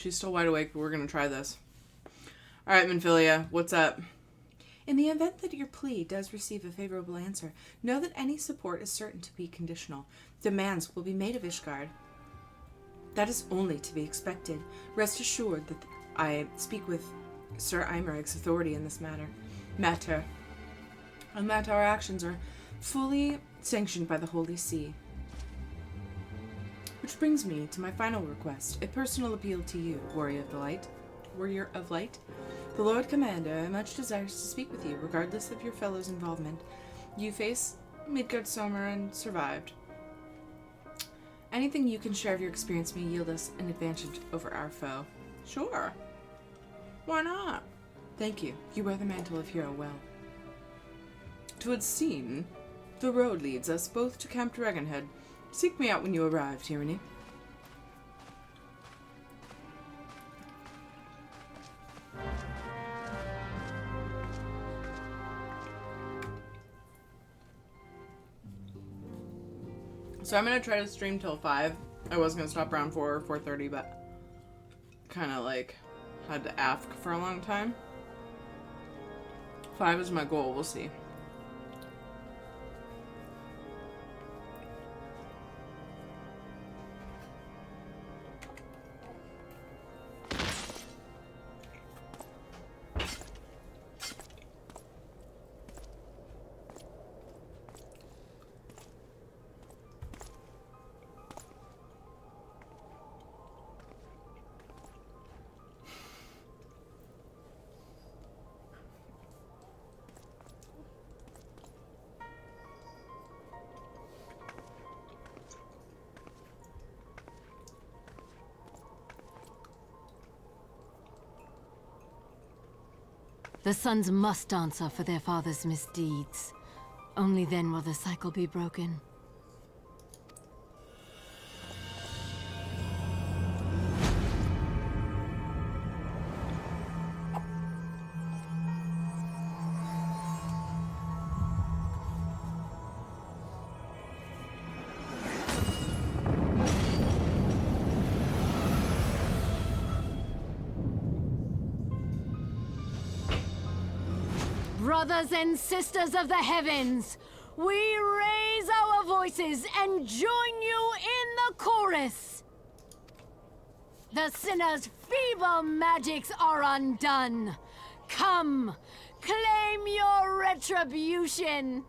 She's still wide awake, but we're going to try this. Alright, Minfilia, what's up? In the event that your plea does receive a favorable answer, know that any support is certain to be conditional. Demands will be made of Ishgard. That is only to be expected. Rest assured that I speak with Sir Imeric's authority in this matter, and that our actions are fully sanctioned by the Holy See. Which brings me to my final request, a personal appeal to you, Warrior of Light. The Lord Commander much desires to speak with you, regardless of your fellow's involvement. You face Midgardsormr and survived. Anything you can share of your experience may yield us an advantage over our foe. Sure. Why not? Thank you. You wear the mantle of hero well. 'Twould seem the road leads us both to Camp Dragonhead. Seek me out when you arrive, Tyranny. So I'm going to try to stream till 5. I was going to stop around 4 or 4:30, but kind of like had to ask for a long time. 5 is my goal. We'll see. The sons must answer for their father's misdeeds. Only then will the cycle be broken. Brothers and sisters of the heavens, we raise our voices and join you in the chorus. The sinner's feeble magics are undone. Come, claim your retribution.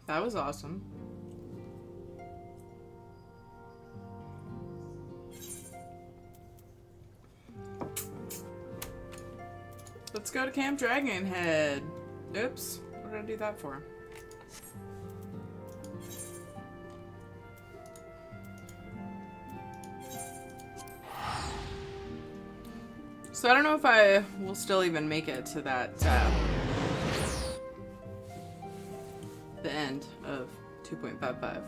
That was awesome. Let's go to Camp Dragonhead. Oops. What did I do that for? So I don't know if I will still even make it to that the end of 2.55.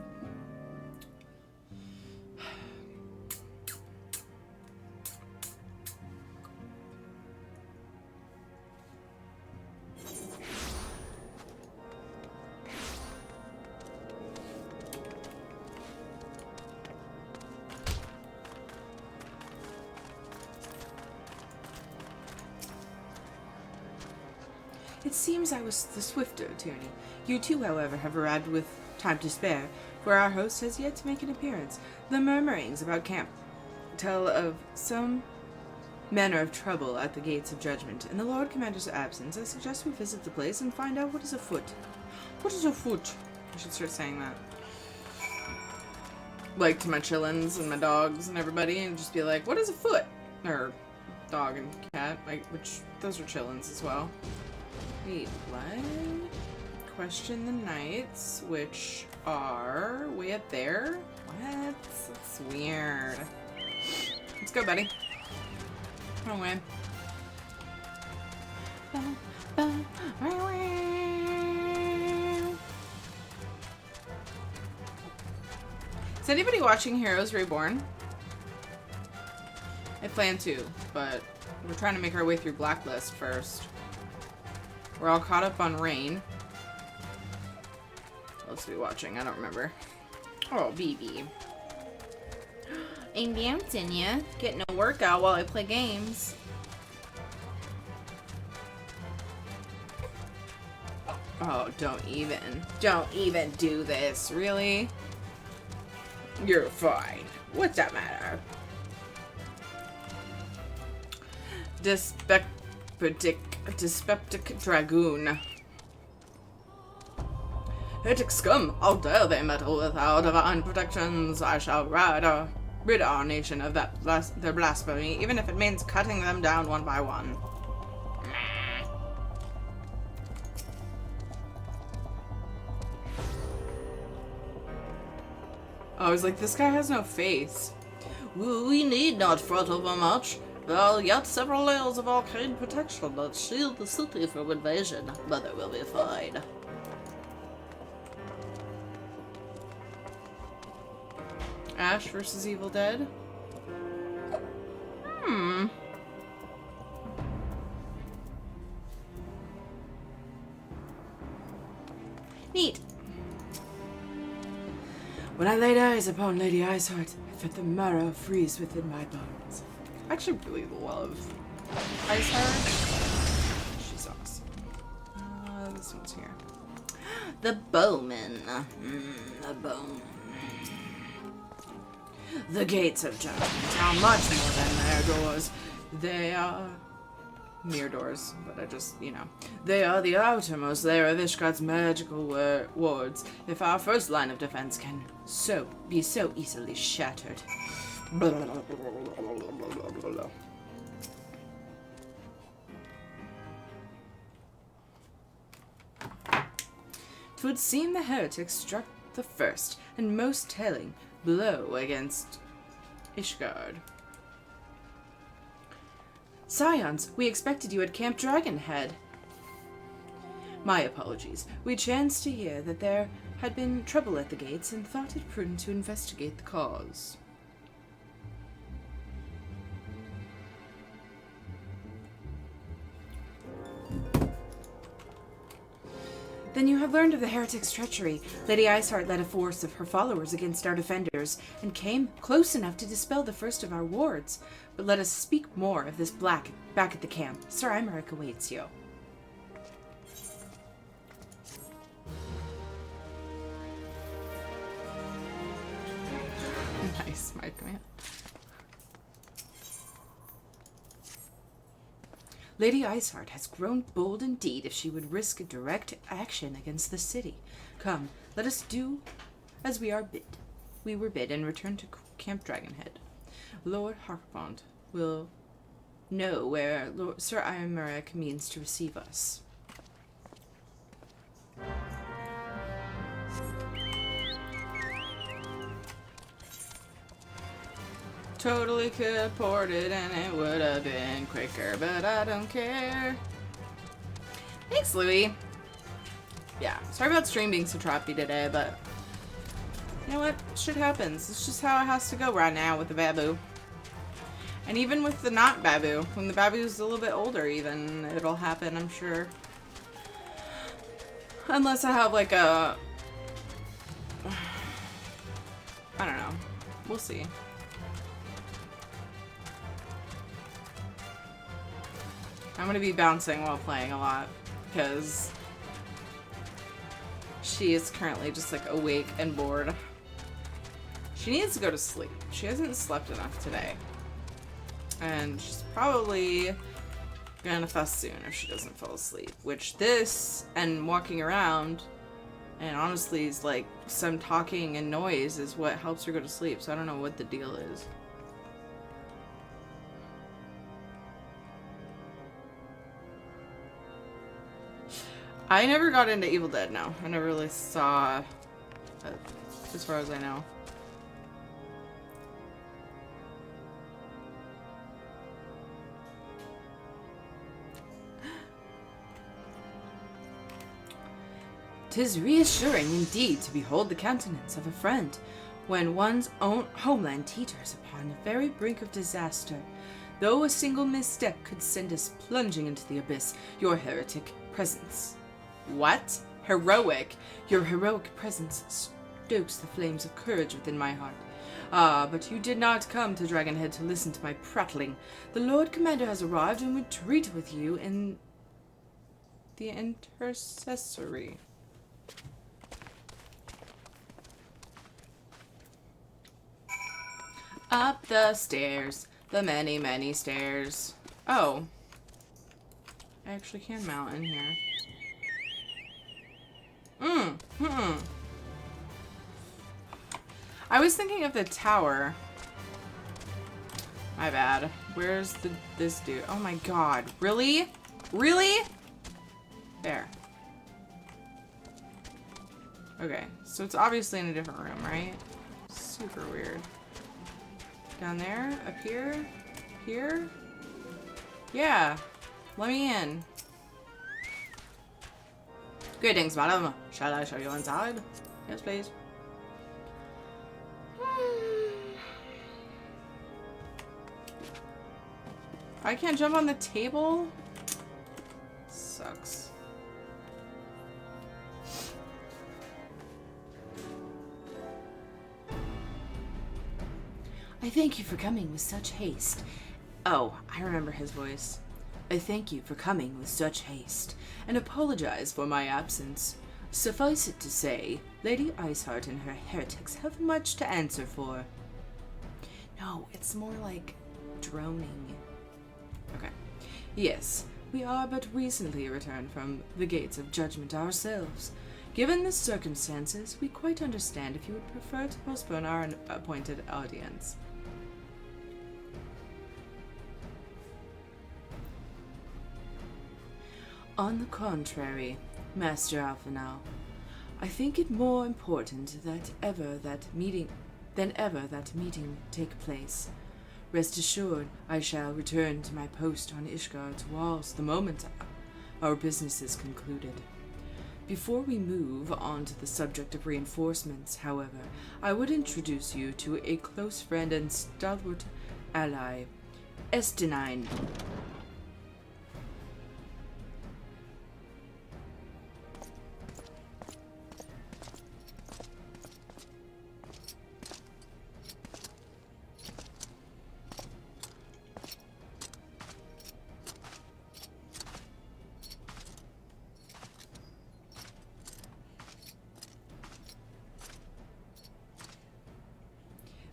It seems I was the swifter, Tyranny. You too, however, have arrived with time to spare, for our host has yet to make an appearance. The murmurings about camp tell of some manner of trouble at the gates of judgment. In the Lord Commander's absence, I suggest we visit the place and find out what is afoot. What is afoot? I should start saying that. Like to my chillins and my dogs and everybody, and just be like, what is afoot? Or dog and cat, like, which those are chillins as well. Wait, what? Question the knights, which are way up there? What? That's weird. Let's go, buddy. Come on, Wayne. Is anybody watching Heroes Reborn? I plan to, but We're trying to make our way through Blacklist first. We're all caught up on Rain. What else are we watching? I don't remember. Oh, BB. Ain't dancing ya. Getting a workout while I play games. Oh, don't even do this. Really? You're fine. What's that matter? Dyspeptic Dragoon. Heretic scum! How dare they meddle with our divine protections? I shall rid our nation of their blasphemy, even if it means cutting them down one by one. I was like, this guy has no face. We need not fret over much. There are yet several layers of arcane protection that shield the city from invasion, but it will be fine. Ash versus Evil Dead? Neat. When I laid eyes upon Lady Iceheart, I felt the marrow freeze within my bones. I actually really love Ishgard. She's awesome. This one's here. The Bowman. The Bowman. The gates of judgment are much more than their doors. They are mere doors, but I just, you know. They are the outermost layer of Ishgard's magical wards. If our first line of defense can be so easily shattered. Twould seem the heretics struck the first and most telling blow against Ishgard. Scions, we expected you at Camp Dragonhead. My apologies. We chanced to hear that there had been trouble at the gates and thought it prudent to investigate the cause. Then you have learned of the heretics' treachery. Lady Iceheart led a force of her followers against our defenders, and came close enough to dispel the first of our wards. But let us speak more of this back at the camp. Sir Imeric awaits you. Nice, Mike, man. Lady Iceheart has grown bold indeed if she would risk direct action against the city. Come, let us do as we were bid, and return to Camp Dragonhead. Lord Harkbond will know where Sir Imeric means to receive us. Totally could have poured it and it would have been quicker, but I don't care. Thanks, Louie. Yeah, sorry about stream being so choppy today, but you know what? Shit happens. It's just how it has to go right now with the Babu. And even with the not Babu, when the Babu's a little bit older even, it'll happen, I'm sure. Unless I have like a... I don't know. We'll see. I'm gonna be bouncing while playing a lot, because she is currently just like awake and bored. She needs to go to sleep. She hasn't slept enough today. And she's probably gonna fuss soon if she doesn't fall asleep. Which this, and walking around, and honestly is like some talking and noise is what helps her go to sleep. So I don't know what the deal is. I never got into Evil Dead, no. I never really saw it, as far as I know. "'Tis reassuring indeed to behold the countenance of a friend when one's own homeland teeters upon the very brink of disaster. Though a single misstep could send us plunging into the abyss, your heretic presence. What? Heroic? Your heroic presence stokes the flames of courage within my heart. Ah, but you did not come to Dragonhead to listen to my prattling. The Lord Commander has arrived and would treat with you in the intercessory. Up the stairs. The many, many stairs. Oh. I actually can mount in here. I was thinking of the tower. My bad. Where's this dude? Oh my god. Really? Really? There. Okay. So it's obviously in a different room, right? Super weird. Down there? Up here? Here? Yeah. Let me in. Greetings, madam. Shall I show you inside? Yes, please. I can't jump on the table? Sucks. I thank you for coming with such haste. Oh, I remember his voice. I thank you for coming with such haste, and apologize for my absence. Suffice it to say, Lady Iceheart and her heretics have much to answer for. No, it's more like droning. Okay. Yes, we are but recently returned from the gates of judgment ourselves. Given the circumstances, we quite understand if you would prefer to postpone our appointed audience. On the contrary, Master Alphanau, I think it more important than ever that meeting take place. Rest assured, I shall return to my post on Ishgard's walls the moment our business is concluded. Before we move on to the subject of reinforcements, however, I would introduce you to a close friend and stalwart ally, Estinine.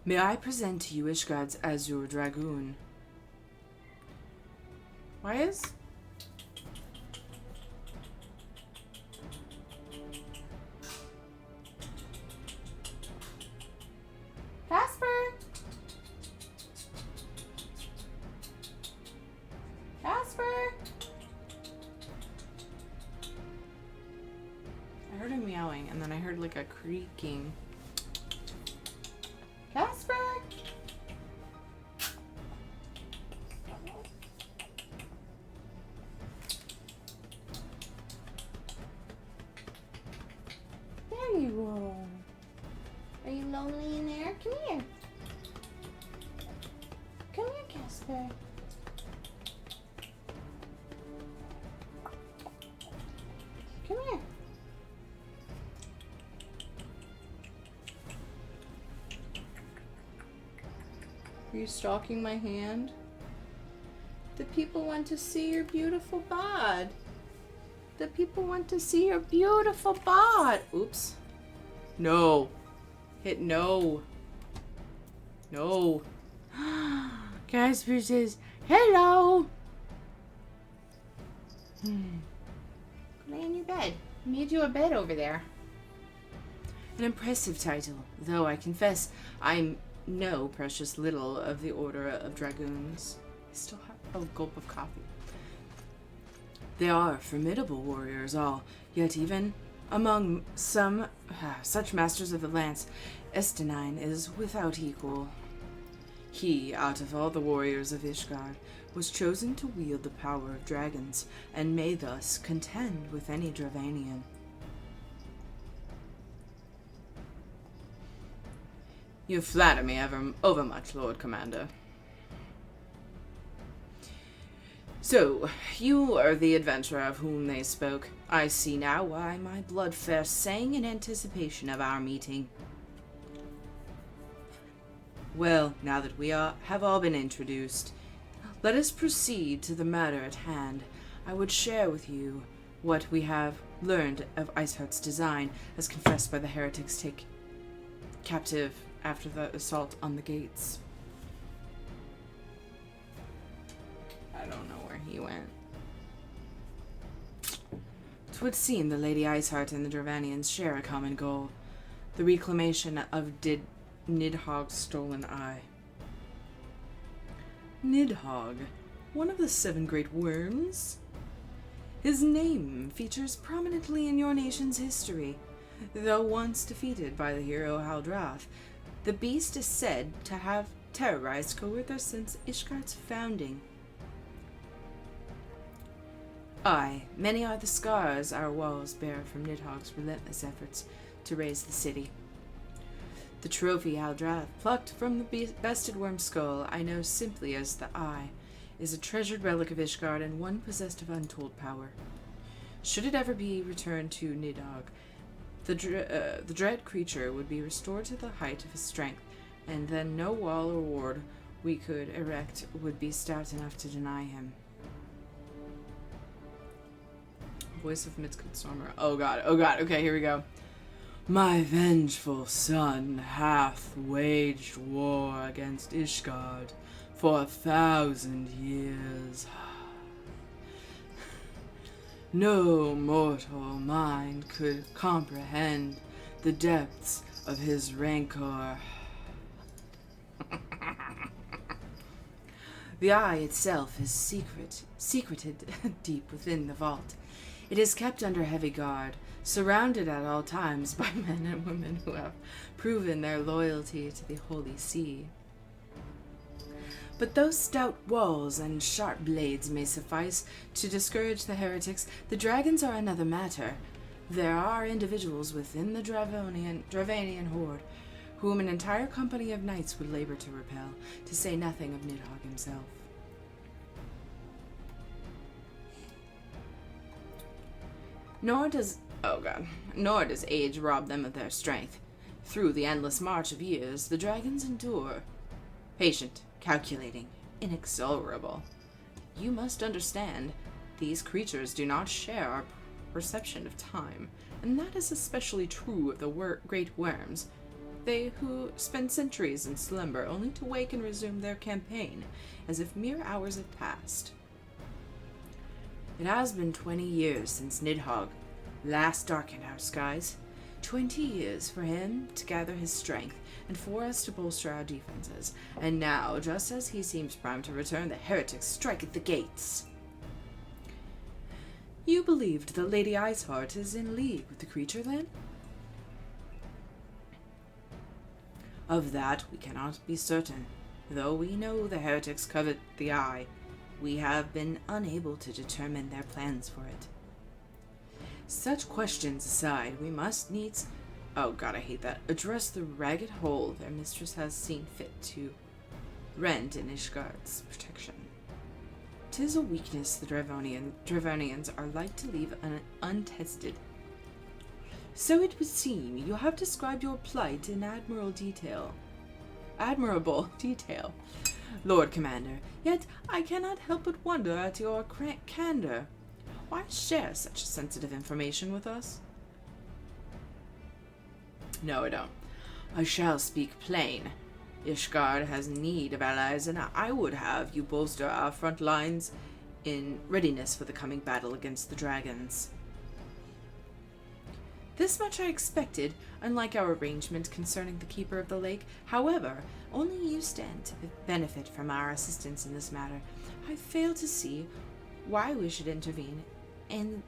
May I present to you Ishgard's Azure Dragoon? Why is... Casper? Casper? I heard him meowing, and then I heard like a creaking. Casper? There you are. Are you lonely in there? Come here. Come here, Casper. Come here. Are you stalking my hand? The people want to see your beautiful bod. The people want to see your beautiful bod. Oops. No. Hit no. No. Casper says, hello. Lay in your bed. I made you a bed over there. An impressive title, though I confess I'm know precious little of the Order of Dragoons. I still have a gulp of coffee. They are formidable warriors all, yet even among some such masters of the lance, Estinine is without equal. He, out of all the warriors of Ishgard, was chosen to wield the power of dragons, and may thus contend with any Dravanian. You flatter me overmuch, Lord Commander. So, you are the adventurer of whom they spoke. I see now why my blood fair sang in anticipation of our meeting. Well, now that we have all been introduced, let us proceed to the matter at hand. I would share with you what we have learned of Iceheart's design, as confessed by the heretics take captive after the assault on the gates. I don't know where he went. 'Twould seem the Lady Iceheart and the Dravanians share a common goal, the reclamation of Nidhogg's stolen eye. Nidhogg, one of the 7 great worms? His name features prominently in your nation's history. Though once defeated by the hero Haldrath, the beast is said to have terrorized Coerthor since Ishgard's founding. Aye, many are the scars our walls bear from Nidhogg's relentless efforts to raise the city. The trophy Haldrath plucked from the bested worm skull I know simply as the Eye is a treasured relic of Ishgard and one possessed of untold power. Should it ever be returned to Nidhogg, the dread creature would be restored to the height of his strength, and then no wall or ward we could erect would be stout enough to deny him. Voice of Midgard Stormer. Oh god, okay, here we go. My vengeful son hath waged war against Ishgard for 1,000 years. No mortal mind could comprehend the depths of his rancor. The eye itself is secreted deep within the vault. It is kept under heavy guard, surrounded at all times by men and women who have proven their loyalty to the Holy See. But though stout walls and sharp blades may suffice to discourage the heretics, the dragons are another matter. There are individuals within the Dravanian horde whom an entire company of knights would labor to repel, to say nothing of Nidhogg himself. Nor does age rob them of their strength. Through the endless march of years, the dragons endure. Patient, calculating, inexorable. You must understand, these creatures do not share our perception of time, and that is especially true of the great worms. They who spend centuries in slumber only to wake and resume their campaign, as if mere hours have passed. It has been 20 years since Nidhogg last darkened our skies. 20 years for him to gather his strength, and for us to bolster our defenses. And now, just as he seems primed to return, the heretics strike at the gates. You believed that Lady Iceheart is in league with the creature, then? Of that we cannot be certain. Though we know the heretics covet the eye, we have been unable to determine their plans for it. Such questions aside, we must needs, oh god, I hate that, address the ragged hole their mistress has seen fit to rend in Ishgard's protection. 'Tis a weakness the Dravanians are like to leave untested. So it would seem you have described your plight in admirable detail. Lord Commander, yet I cannot help but wonder at your candor. Why share such sensitive information with us? No, I don't. I shall speak plain. Ishgard has need of allies, and I would have you bolster our front lines in readiness for the coming battle against the dragons. This much I expected, unlike our arrangement concerning the Keeper of the Lake. However, only you stand to benefit from our assistance in this matter. I fail to see why we should intervene in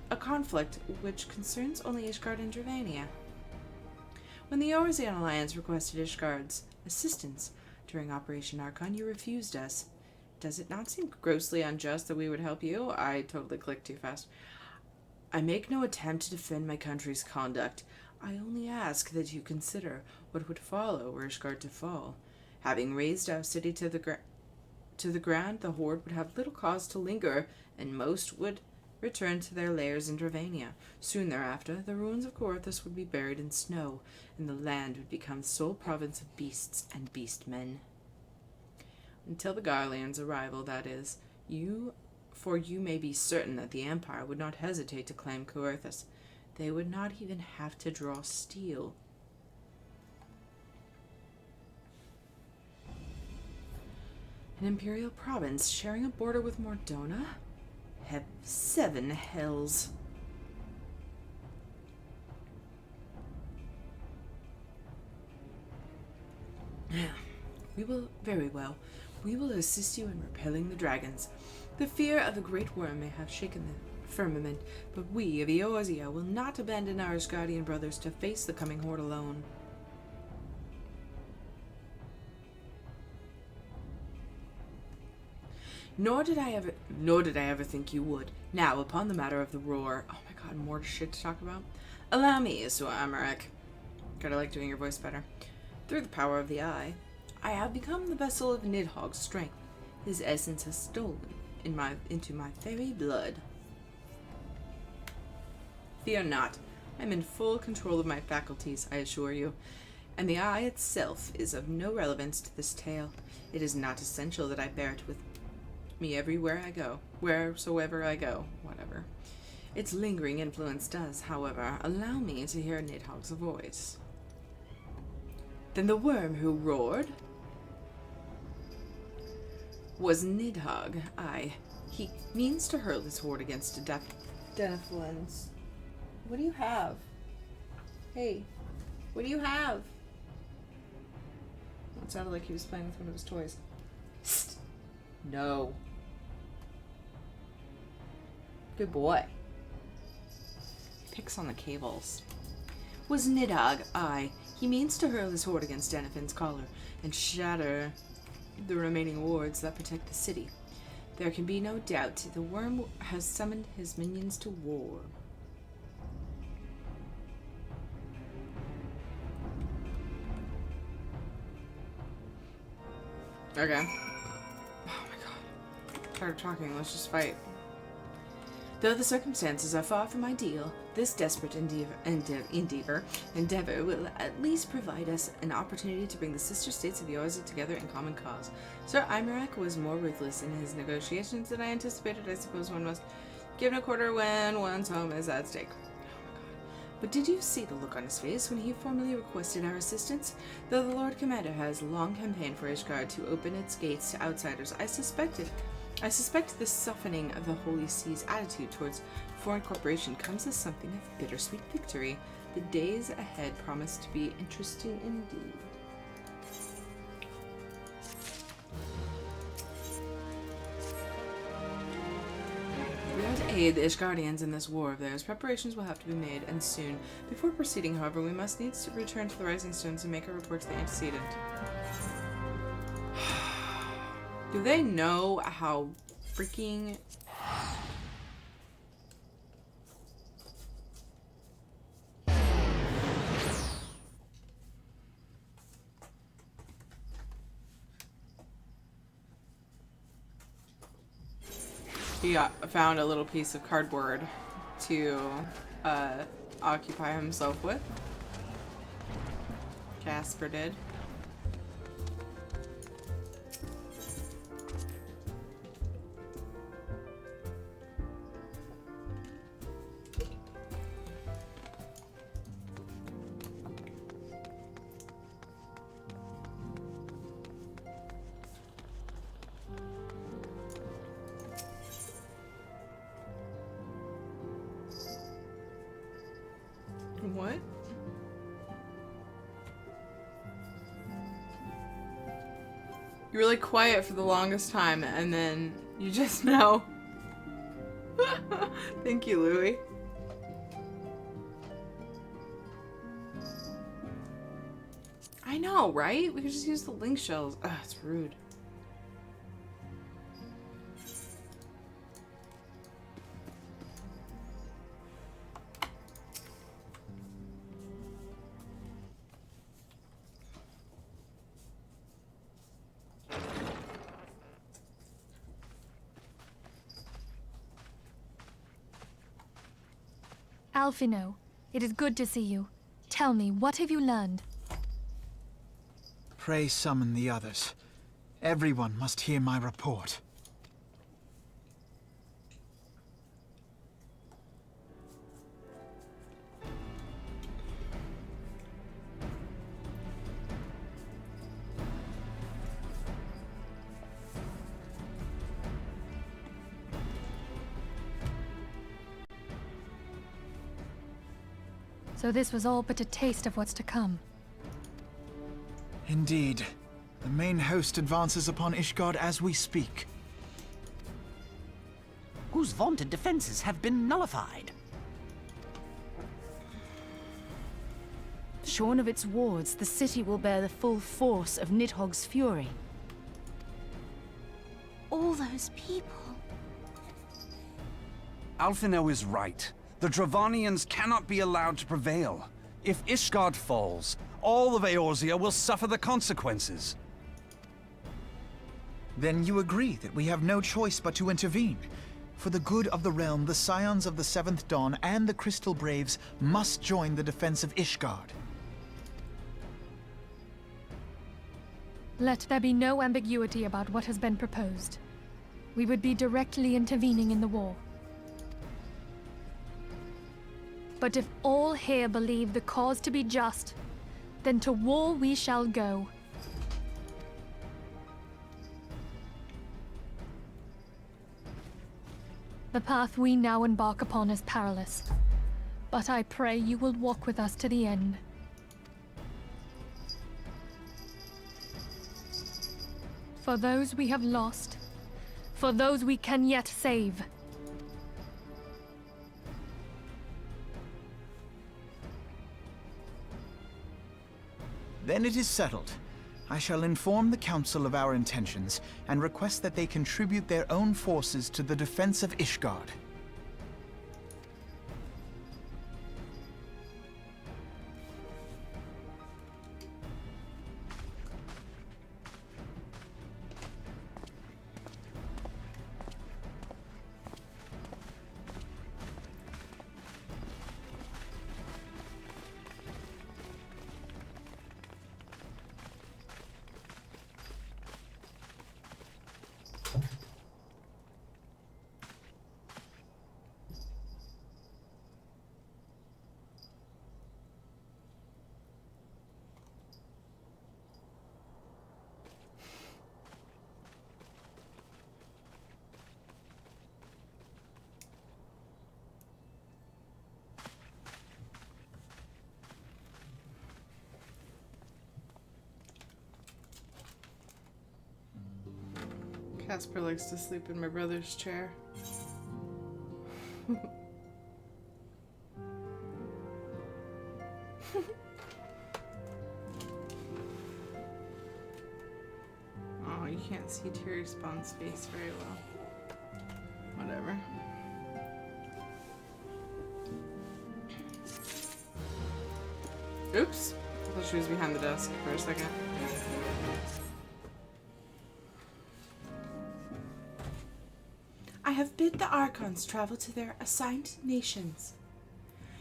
a conflict which concerns only Ishgard and Dravania. When the Orzian Alliance requested Ishgard's assistance during Operation Archon, you refused us. Does it not seem grossly unjust that we would help you? I totally clicked too fast. I make no attempt to defend my country's conduct. I only ask that you consider what would follow were Ishgard to fall. Having razed our city to to the ground, the horde would have little cause to linger, and most would return to their lairs in Dravania. Soon thereafter, the ruins of Corinthus would be buried in snow, and the land would become sole province of beasts and beastmen. Until the Garleans' arrival, that is. You may be certain that the Empire would not hesitate to claim Corinthus. They would not even have to draw steel. An imperial province sharing a border with Mordona? Have 7 hells. Very well. We will assist you in repelling the dragons. The fear of the great Wyrm may have shaken the firmament, but we of Eorzea will not abandon our Ishgardian brothers to face the coming horde alone. Nor did I ever think you would. Now, upon the matter of the roar. Oh my god, more shit to talk about. Allow me, Isua Amarek. God, I like doing your voice better. Through the power of the eye, I have become the vessel of Nidhogg's strength. His essence has stolen into my very blood. Fear not. I am in full control of my faculties, I assure you. And the eye itself is of no relevance to this tale. It is not essential that I bear it with me everywhere I go, wheresoever I go, whatever. Its lingering influence does, however, allow me to hear Nidhogg's voice. Then the worm who roared was Nidhogg. Aye, he means to hurl his horde against a Denethwins. What do you have? Hey, what do you have? It sounded like he was playing with one of his toys. Psst. No. Good boy. Picks on the cables. Was Nidhogg, aye. He means to hurl his horde against Denethwin's collar and shatter the remaining wards that protect the city. There can be no doubt the worm has summoned his minions to war. Okay. Oh my god. Tired of talking, let's just fight. Though the circumstances are far from ideal, this desperate endeavor will at least provide us an opportunity to bring the sister states of Eorzea together in common cause. Sir Imarek was more ruthless in his negotiations than I anticipated. I suppose one must give no quarter when one's home is at stake. But did you see the look on his face when he formally requested our assistance? Though the Lord Commander has long campaigned for Ishgard to open its gates to outsiders, I suspect this softening of the Holy See's attitude towards foreign corporation comes as something of bittersweet victory. The days ahead promise to be interesting indeed. We are to aid the Ishgardians in this war of theirs. Preparations will have to be made, and soon. Before proceeding, however, we must needs to return to the Rising Stones and make a report to the antecedent. Do they know how freaking... He found a little piece of cardboard to occupy himself with. Casper did. What? You were like quiet for the longest time and then you just know. Thank you, Louie. I know, right? We could just use the link shells. Ugh, it's rude. Alphino, it is good to see you. Tell me, what have you learned? Pray summon the others. Everyone must hear my report. So this was all but a taste of what's to come. Indeed. The main host advances upon Ishgard as we speak. Whose vaunted defenses have been nullified. Shorn of its wards, the city will bear the full force of Nidhogg's fury. All those people. Alphino is right. The Dravanians cannot be allowed to prevail. If Ishgard falls, all of Eorzea will suffer the consequences. Then you agree that we have no choice but to intervene. For the good of the realm, the Scions of the Seventh Dawn and the Crystal Braves must join the defense of Ishgard. Let there be no ambiguity about what has been proposed. We would be directly intervening in the war. But if all here believe the cause to be just, then to war we shall go. The path we now embark upon is perilous, but I pray you will walk with us to the end. For those we have lost, for those we can yet save. Then it is settled. I shall inform the Council of our intentions and request that they contribute their own forces to the defense of Ishgard. Casper likes to sleep in my brother's chair. Oh, you can't see Terry Spawn's face very well. Whatever. Oops. I thought she was behind the desk for a second. I have bid the Archons travel to their assigned nations.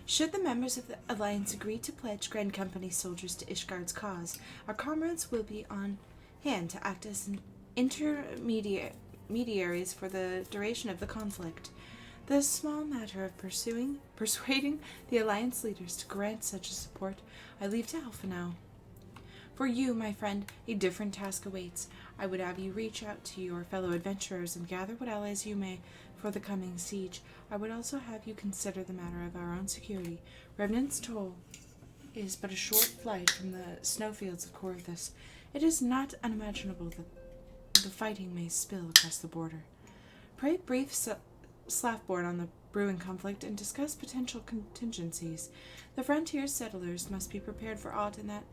Should the members of the Alliance agree to pledge Grand Company soldiers to Ishgard's cause, our comrades will be on hand to act as intermediaries for the duration of the conflict. The small matter of persuading the Alliance leaders to grant such a support, I leave to Alphino. For you, my friend, a different task awaits. I would have you reach out to your fellow adventurers and gather what allies you may for the coming siege. I would also have you consider the matter of our own security. Revenant's Toll is but a short flight from the snowfields of Corthus. It is not unimaginable that the fighting may spill across the border. Pray brief slackboard on the brewing conflict and discuss potential contingencies. The frontier settlers must be prepared for aught and that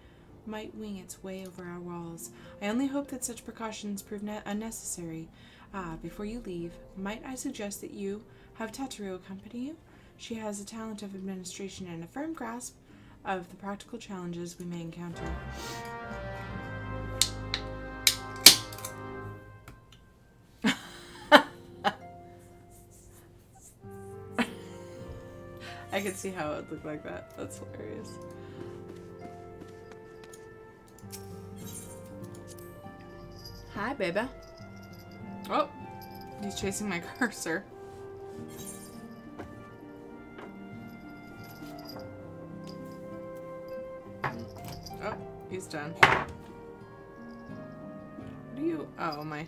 might wing its way over our walls. I only hope that such precautions prove unnecessary. Before you leave, might I suggest that you have Tataru accompany you? She has a talent of administration and a firm grasp of the practical challenges we may encounter. I can see how it would look like that. That's hilarious. Hi, baby. Oh, he's chasing my cursor. Oh, he's done. What do you... Oh, my...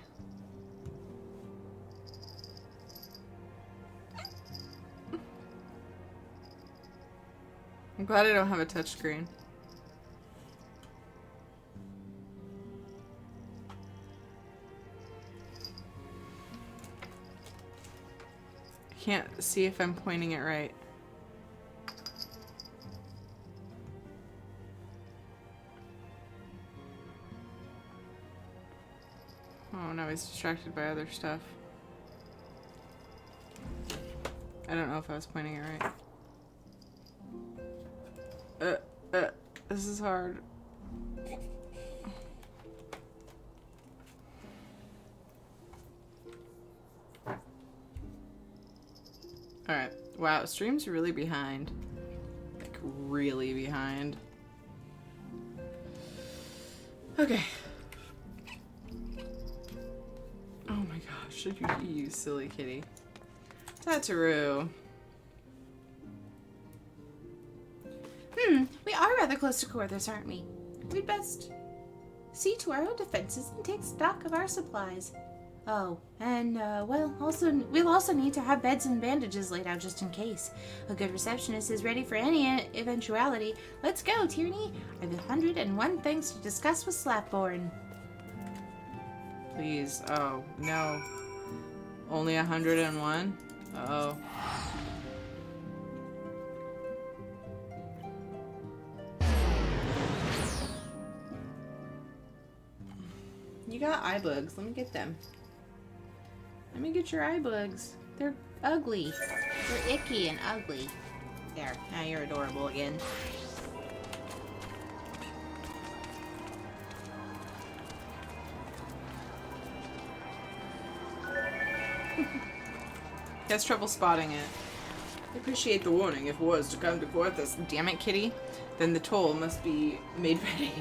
I'm glad I don't have a touchscreen. I can't see if I'm pointing it right. Oh, no, he's distracted by other stuff. I don't know if I was pointing it right. This is hard. Alright. Wow, stream's really behind. Like, really behind. Okay. Oh my gosh, you silly kitty. Tataru. We are rather close to Korthus, aren't we? We'd best see to our own defenses and take stock of our supplies. Oh, and, we'll also need to have beds and bandages laid out just in case. A good receptionist is ready for any eventuality. Let's go, Tierney. I've 101 things to discuss with Slapborn. Please. Oh, no. Only 101? Uh-oh. You got eye bugs. Let me get them. Let me get your eye bugs. They're ugly. They're icky and ugly. There. Now you're adorable again. He has trouble spotting it. I appreciate the warning. If war is to come to Korthus, damn it, kitty, then the toll must be made ready.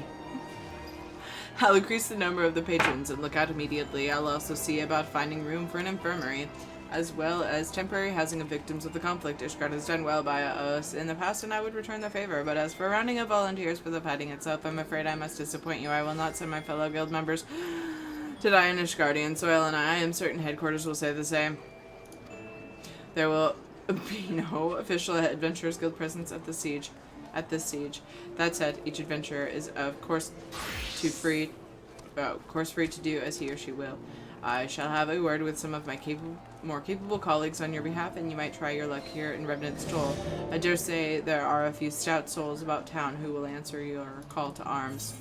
I'll increase the number of the patrons and look out immediately. I'll also see about finding room for an infirmary, as well as temporary housing of victims of the conflict. Ishgard has done well by us in the past, and I would return the favor. But as for rounding up volunteers for the fighting itself, I'm afraid I must disappoint you. I will not send my fellow guild members to die in Ishgardian soil, and I am certain headquarters will say the same. There will be no official Adventurers Guild presence at the siege. That said, each adventurer is of course free to do as he or she will. I shall have a word with some of my more capable colleagues on your behalf, and you might try your luck here in Revenant's Toll. I dare say there are a few stout souls about town who will answer your call to arms.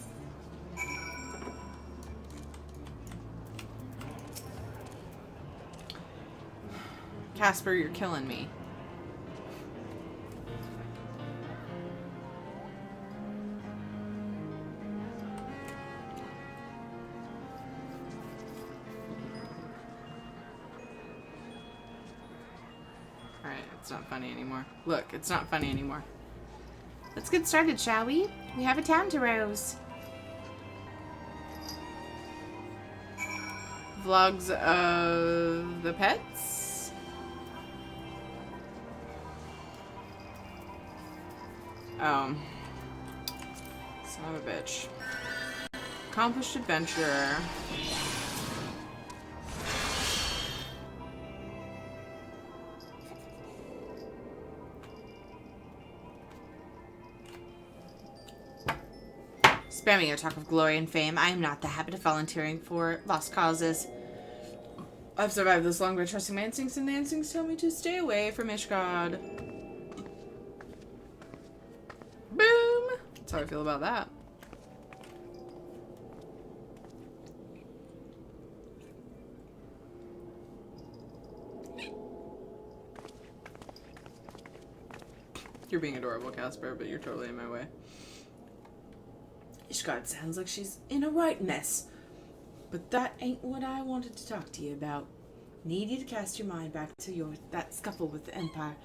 Casper, you're killing me. Alright, it's not funny anymore. Look, it's not funny anymore. Let's get started, shall we? We have a town to rouse. Vlogs of the pets? Oh. Son of a bitch. Accomplished adventurer. Spare me your talk of glory and fame. I am not the habit of volunteering for lost causes. I've survived this long by trusting my instincts, and the instincts tell me to stay away from Ishgard. Boom! That's how I feel about that. You're being adorable, Casper, but you're totally in my way. Ishgard sounds like she's in a right mess. But that ain't what I wanted to talk to you about. Need you to cast your mind back to that scuffle with the Empire.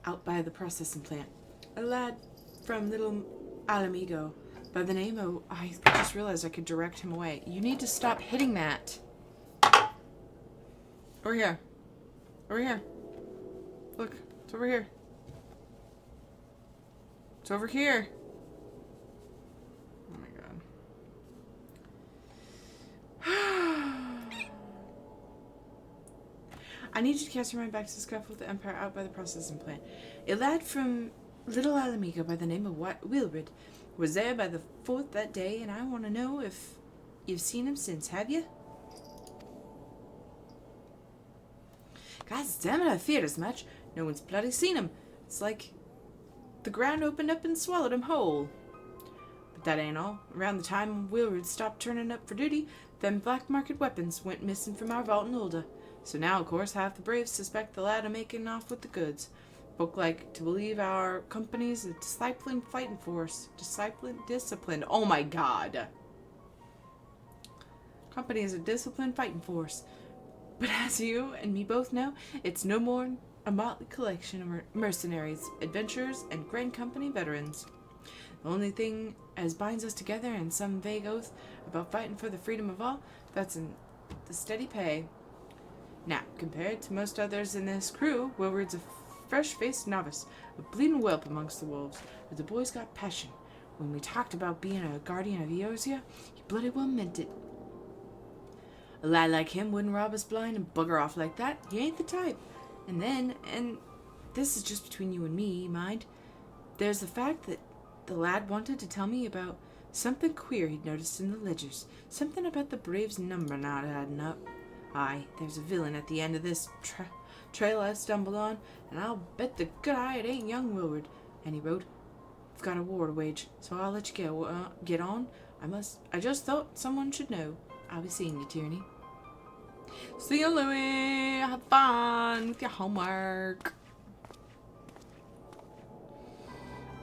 out by the processing plant. A lad from Little Alamigo by the name of... I just realized I could direct him away. You need to stop hitting that. Over here. Over here. Look, it's over here. It's over here. Oh my god. I need you to cast your mind back to the scuffle with the Empire out by the processing plant. A lad from Little Alamigo by the name of Wyrm was there by the fort that day, and I want to know if you've seen him since, have you? God damn it, I feared as much. No one's bloody seen him. It's like the ground opened up and swallowed him whole. But that ain't all. Around the time Wyrm stopped turning up for duty, them black market weapons went missing from our vault in Ulda. So now, of course, half the braves suspect the lad of making off with the goods. Folk like to believe our company's a disciplined fighting force. Disciplined. Oh my god. Company is a disciplined fighting force. But as you and me both know, it's no more than a motley collection of mercenaries, adventurers, and Grand Company veterans. The only thing as binds us together in some vague oath about fighting for the freedom of all, that's in the steady pay. Now, compared to most others in this crew, Wilward's a fresh-faced novice, a bleeding whelp amongst the wolves, but the boy's got passion. When we talked about being a guardian of Eorzea, he bloody well meant it. A lad like him wouldn't rob us blind and bugger off like that. He ain't the type. And then, and this is just between you and me, mind, there's the fact that the lad wanted to tell me about something queer he'd noticed in the ledgers. Something about the Braves' number not adding up. Aye, there's a villain at the end of this trail I've stumbled on, and I'll bet the good eye it ain't young Willard. And he wrote, I've got a war to wage, so I'll let you go. Get on. I just thought someone should know. I'll be seeing you, Tierney. See you, Louie. Have fun with your homework.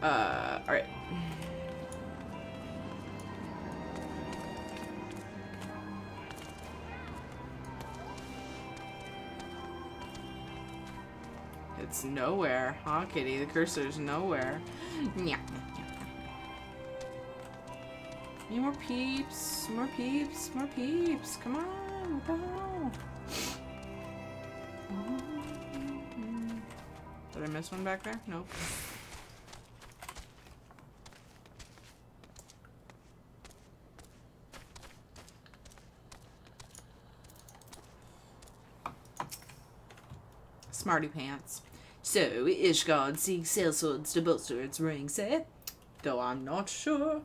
Alright. It's nowhere. Huh, kitty? The cursor's nowhere. Yeah. Need more peeps. More peeps. More peeps. Come on. Go. Did I miss one back there? Nope. Smarty pants. So, Ishgard seeks sellswords to bolster its ranks, eh? Though I'm not sure.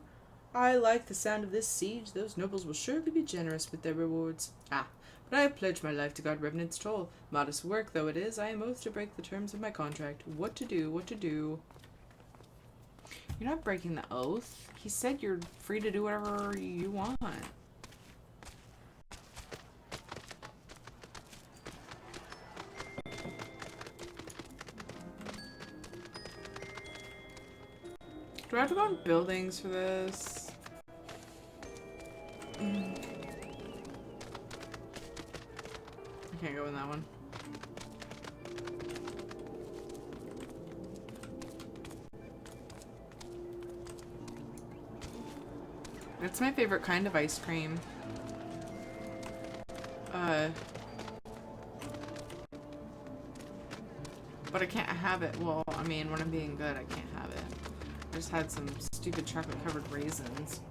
I like the sound of this siege. Those nobles will surely be generous with their rewards. Ah, but I have pledged my life to guard Revenant's toll. Modest work though it is, I am oath to break the terms of my contract. What to do, what to do. You're not breaking the oath. He said you're free to do whatever you want. Do I have to go in buildings for this? I can't go in that one. That's my favorite kind of ice cream. But I can't have it. Well, I mean, when I'm being good, I can't have it. I just had some stupid chocolate covered raisins.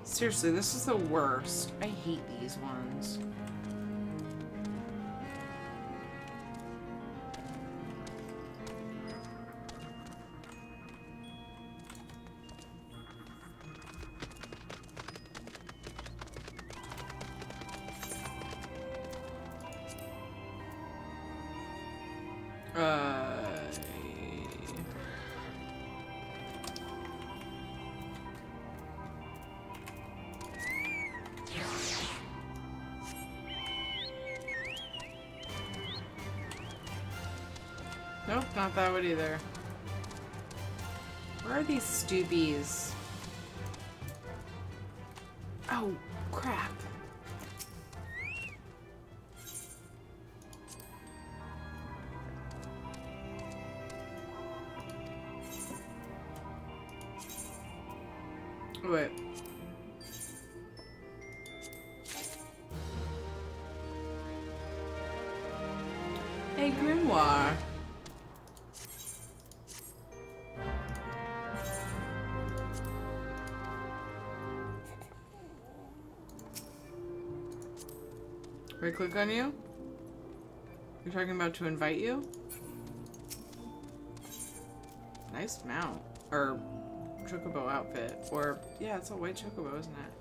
Seriously, this is the worst. I hate these ones. Nope, not that one either. Where are these stoopies? Oh, crap. Wait. A grimoire. Right click on you? You're talking about to invite you? Nice mount. Or chocobo outfit. Or, yeah, it's a white chocobo, isn't it?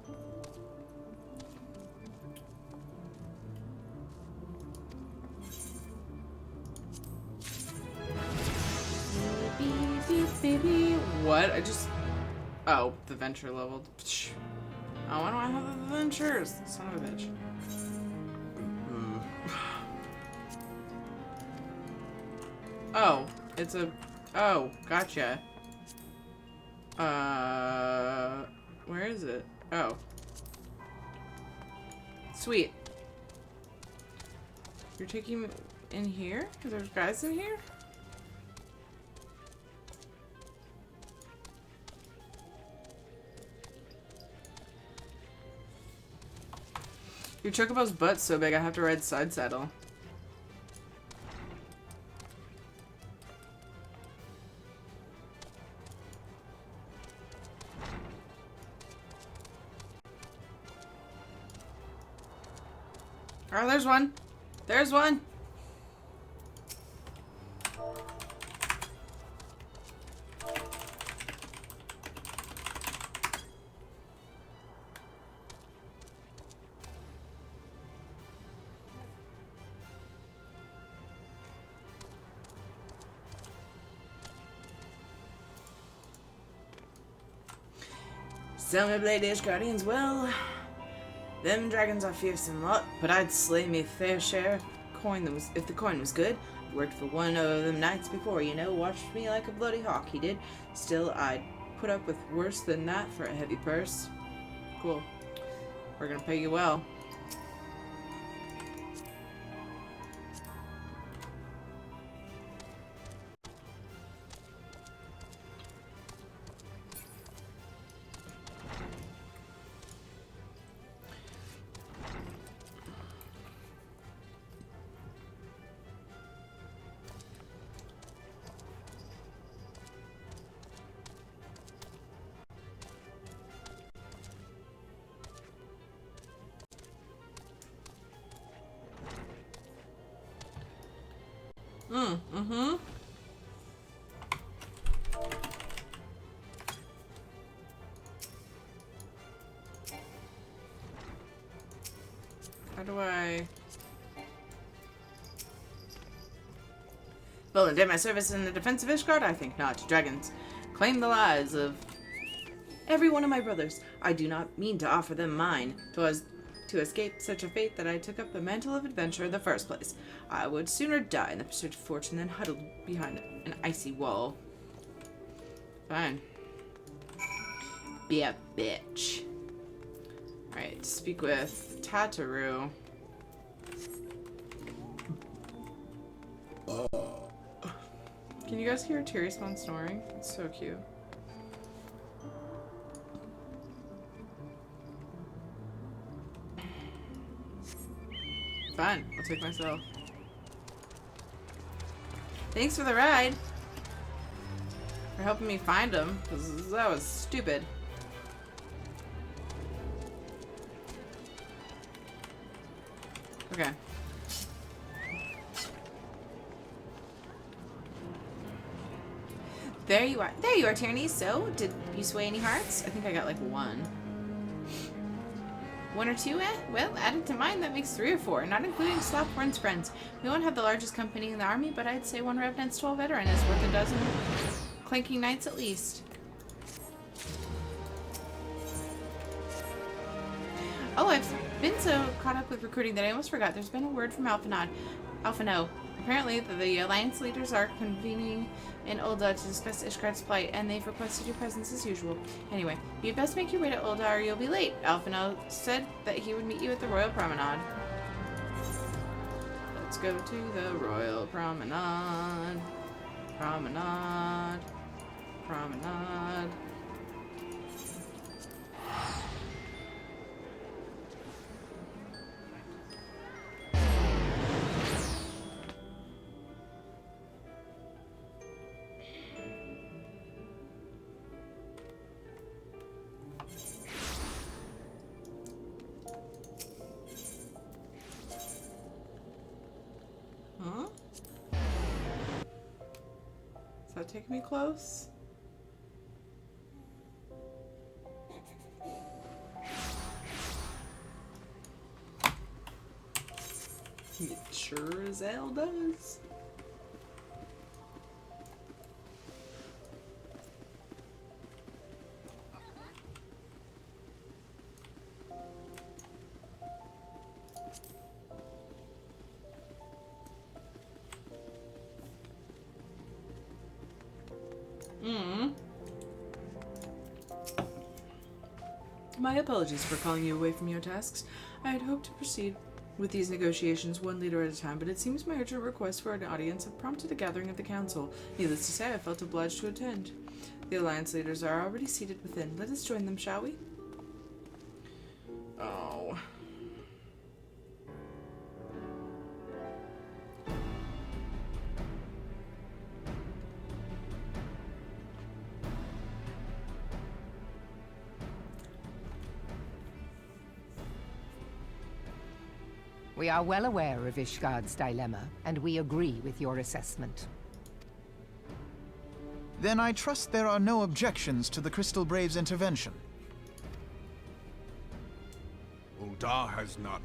Beep, beep, beep, beep. What? I just... Oh, the venture leveled. Psh. Oh, why don't I have the ventures? Son of a bitch. Oh, it's a... Oh, gotcha. Where is it? Oh. Sweet. You're taking me in here? There's guys in here? Your chocobo's butt's so big I have to ride side saddle. Oh, there's one. There's one. Silver Blade Ishgardians, well, them dragons are fearsome lot, but I'd slay me fair share coin that was, if the coin was good. Worked for one of them knights before, you know, watched me like a bloody hawk, he did. Still, I'd put up with worse than that for a heavy purse. Cool. We're gonna pay you well. Mm-hmm. How do I... Well, did my service in the defense of Ishgard? I think not. Dragons claim the lives of every one of my brothers. I do not mean to offer them mine. 'Twas to escape such a fate that I took up the mantle of adventure in the first place. I would sooner die in the pursuit of fortune than huddled behind an icy wall. Fine. Be a bitch. Alright, speak with Tataru. Can you guys hear Tyrion snoring? It's so cute. Fine, I'll take myself. Thanks for the ride. For helping me find him, because that was stupid. Okay. There you are. There you are, Tierney. So, did you sway any hearts? I think I got like one. One or two, eh? Well, added to mine, that makes 3 or 4, not including Slopwurn's friends. We won't have the largest company in the army, but I'd say 1 Revenant's 12 veteran is worth a dozen clanking knights at least. Oh, I've been so caught up with recruiting that I almost forgot. There's been a word from Alphino. Apparently, the Alliance leaders are convening in Ul'dah to discuss Ishgard's plight, and they've requested your presence as usual. Anyway, you'd best make your way to Ul'dah or you'll be late. Alphino said that he would meet you at the Royal Promenade. Let's go to the Royal Promenade. Promenade. Promenade. take me close? It sure as hell does. My apologies for calling you away from your tasks. I had hoped to proceed with these negotiations one leader at a time, but it seems my urgent request for an audience have prompted a gathering of the council. Needless to say, I felt obliged to attend. The alliance leaders are already seated within. Let us join them, shall we? Oh. We are well aware of Ishgard's dilemma, and we agree with your assessment. Then I trust there are no objections to the Crystal Brave's intervention. Uldar has none.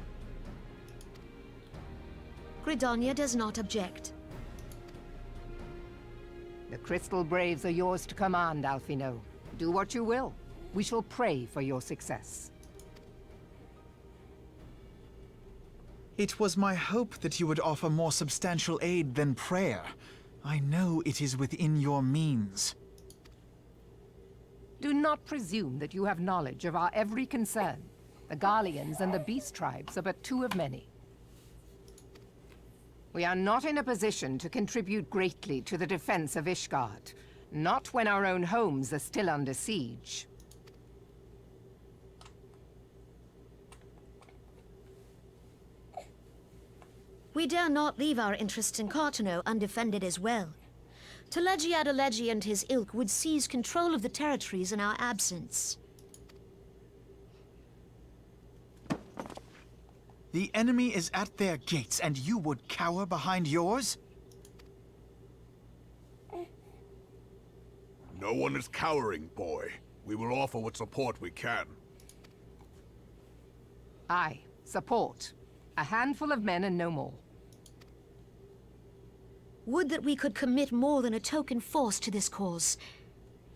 Gridania does not object. The Crystal Braves are yours to command, Alphino. Do what you will. We shall pray for your success. It was my hope that you would offer more substantial aid than prayer. I know it is within your means. Do not presume that you have knowledge of our every concern. The Garleans and the Beast Tribes are but two of many. We are not in a position to contribute greatly to the defense of Ishgard. Not when our own homes are still under siege. We dare not leave our interests in Cartano undefended as well. Telegi Adalegi and his ilk would seize control of the territories in our absence. The enemy is at their gates, and you would cower behind yours? No one is cowering, boy. We will offer what support we can. Aye, support. A handful of men and no more. Would that we could commit more than a token force to this cause.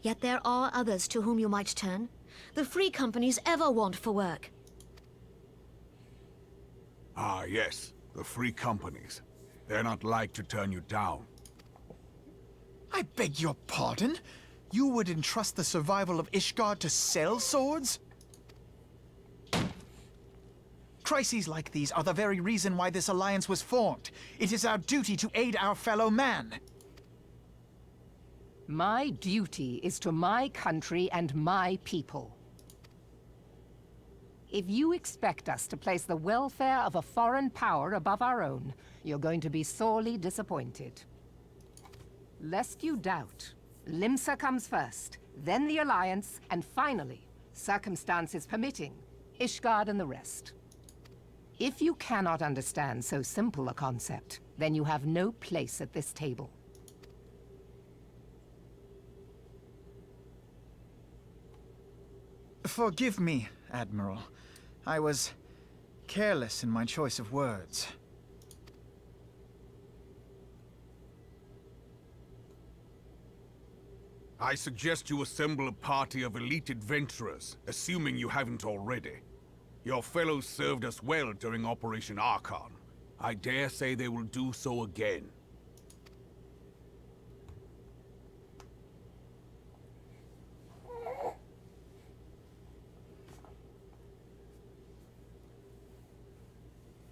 Yet there are others to whom you might turn. The free companies ever want for work. Ah, yes. The free companies. They're not like to turn you down. I beg your pardon? You would entrust the survival of Ishgard to sell swords? Crises like these are the very reason why this alliance was formed. It is our duty to aid our fellow man. My duty is to my country and my people. If you expect us to place the welfare of a foreign power above our own, you're going to be sorely disappointed. Lest you doubt, Limsa comes first, then the Alliance, and finally, circumstances permitting, Ishgard and the rest. If you cannot understand so simple a concept, then you have no place at this table. Forgive me, Admiral. I was careless in my choice of words. I suggest you assemble a party of elite adventurers, assuming you haven't already. Your fellows served us well during Operation Archon. I dare say they will do so again.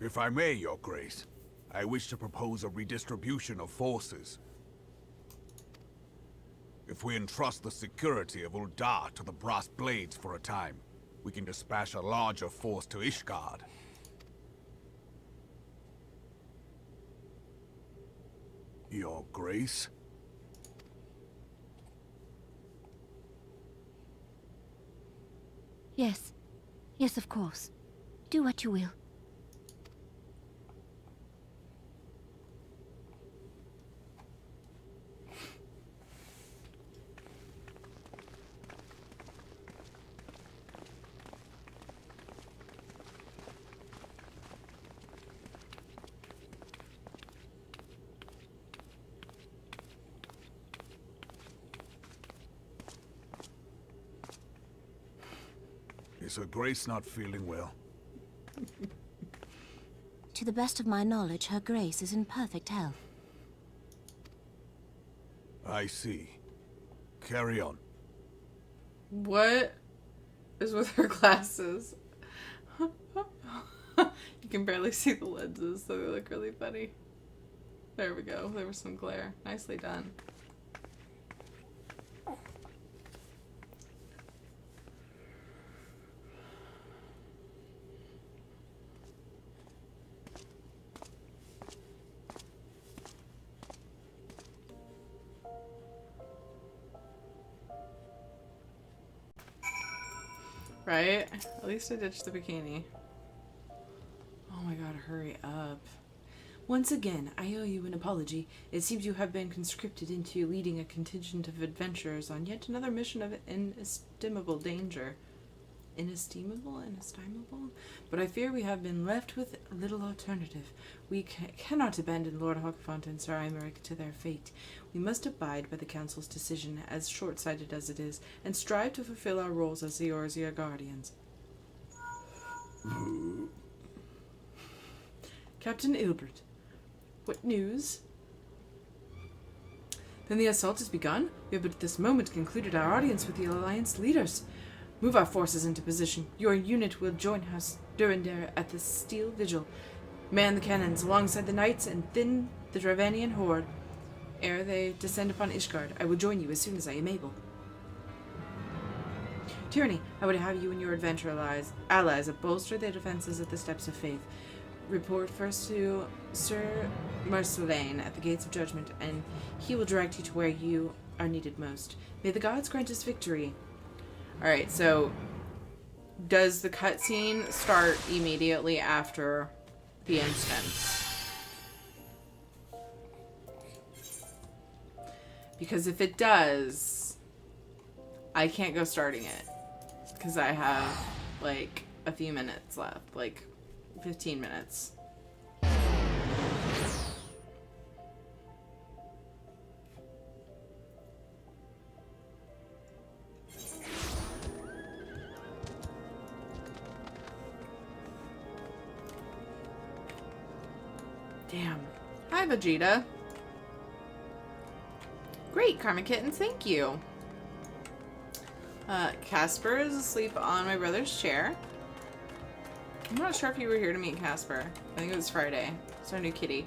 If I may, Your Grace, I wish to propose a redistribution of forces. If we entrust the security of Uldar to the Brass Blades for a time, we can dispatch a larger force to Ishgard. Your Grace? Yes. Yes, of course. Do what you will. Is her grace not feeling well? To the best of my knowledge, her grace is in perfect health. I see. Carry on. What is with her glasses? You can barely see the lenses, so they look really funny. There we go. There was some glare. Nicely done. Right? At least I ditched the bikini. Oh my god, hurry up. Once again, I owe you an apology. It seems you have been conscripted into leading a contingent of adventurers on yet another mission of inestimable danger. Inestimable? But I fear we have been left with little alternative. We cannot abandon Lord Hawkfont and Sir Imeric to their fate. We must abide by the Council's decision, as short-sighted as it is, and strive to fulfill our roles as the Eorzea Guardians. Captain Ilbert, what news? Then the assault has begun? We have but at this moment concluded our audience with the Alliance leaders. Move our forces into position. Your unit will join House Durandare at the Steel Vigil. Man the cannons alongside the knights and thin the Dravanian horde. Ere they descend upon Ishgard, I will join you as soon as I am able. Tyranny, I would have you and your adventure allies bolster their defenses at the Steps of Faith. Report first to Sir Marcelane at the Gates of Judgment, and he will direct you to where you are needed most. May the gods grant us victory. Alright, so does the cutscene start immediately after the instance? Because if it does, I can't go starting it. Because I have, like, a few minutes left. Like, 15 minutes. Damn. Hi, Vegeta. Great, Karma Kittens, thank you. Casper is asleep on my brother's chair. I'm not sure if you were here to meet Casper. I think it was Friday. It's our new kitty.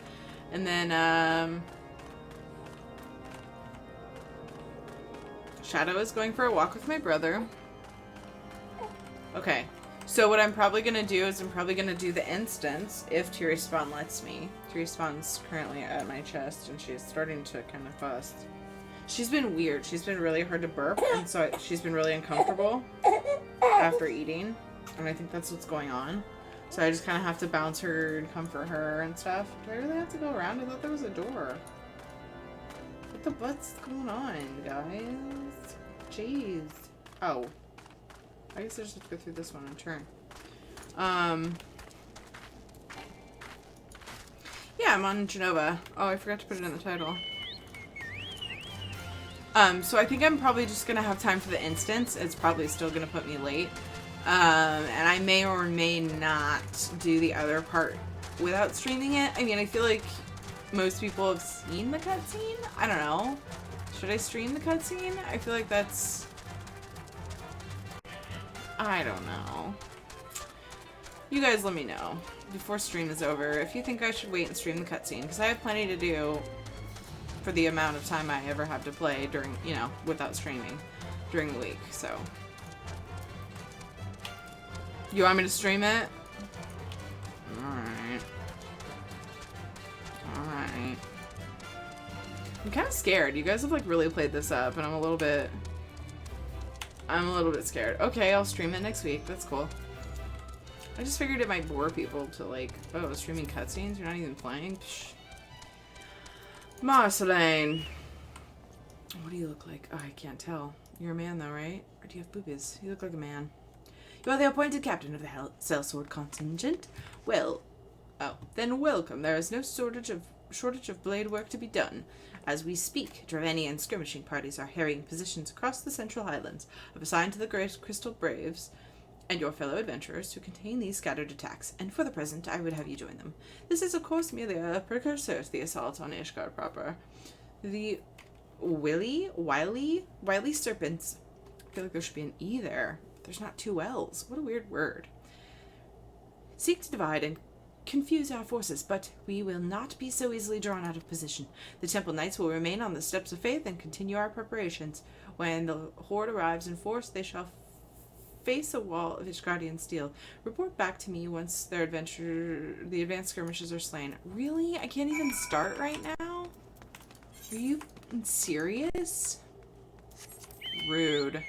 And then, Shadow is going for a walk with my brother. Okay. So what I'm probably going to do is I'm probably going to do the instance if Tirispon lets me. Tirispon's currently at my chest and she's starting to kind of fuss. She's been weird. She's been really hard to burp, and so she's been really uncomfortable after eating. And I think that's what's going on. So I just kind of have to bounce her and comfort her and stuff. Do I really have to go around? I thought there was a door. What the butt's going on, guys? Jeez. Oh. I guess I just have to go through this one and turn. Yeah, I'm on Genova. Oh, I forgot to put it in the title. So I think I'm probably just gonna have time for the instance. It's probably still gonna put me late. And I may or may not do the other part without streaming it. I mean, I feel like most people have seen the cutscene. I don't know. Should I stream the cutscene? I feel like that's... I don't know. You guys let me know before stream is over if you think I should wait and stream the cutscene, because I have plenty to do for the amount of time I ever have to play during, you know, without streaming during the week, so. You want me to stream it? Alright. Alright. I'm kind of scared. You guys have, like, really played this up, and I'm a little bit scared. Okay, I'll stream it next week. That's cool. I just figured it might bore people to, like, oh, streaming cutscenes? You're not even playing? Psh. Marceline. What do you look like? Oh, I can't tell. You're a man, though, right? Or do you have boobies? You look like a man. You are the appointed captain of the sellsword contingent. Well, oh, then welcome. There is no shortage of blade work to be done. As we speak, Dravanian skirmishing parties are harrying positions across the Central Highlands. I've assigned to the Great Crystal Braves and your fellow adventurers to contain these scattered attacks, and for the present I would have you join them. This is of course merely a precursor to the assault on Ishgard proper. The wily serpents, I feel like there should be an E there. There's not two L's. What a weird word. Seek to divide and confuse our forces, but we will not be so easily drawn out of position. The Temple Knights will remain on the steps of faith and continue our preparations. When the horde arrives in force, they shall face a wall of Ishgardian steel. Report back to me once the advanced skirmishers are slain. Really? I can't even start right now? Are you serious? Rude.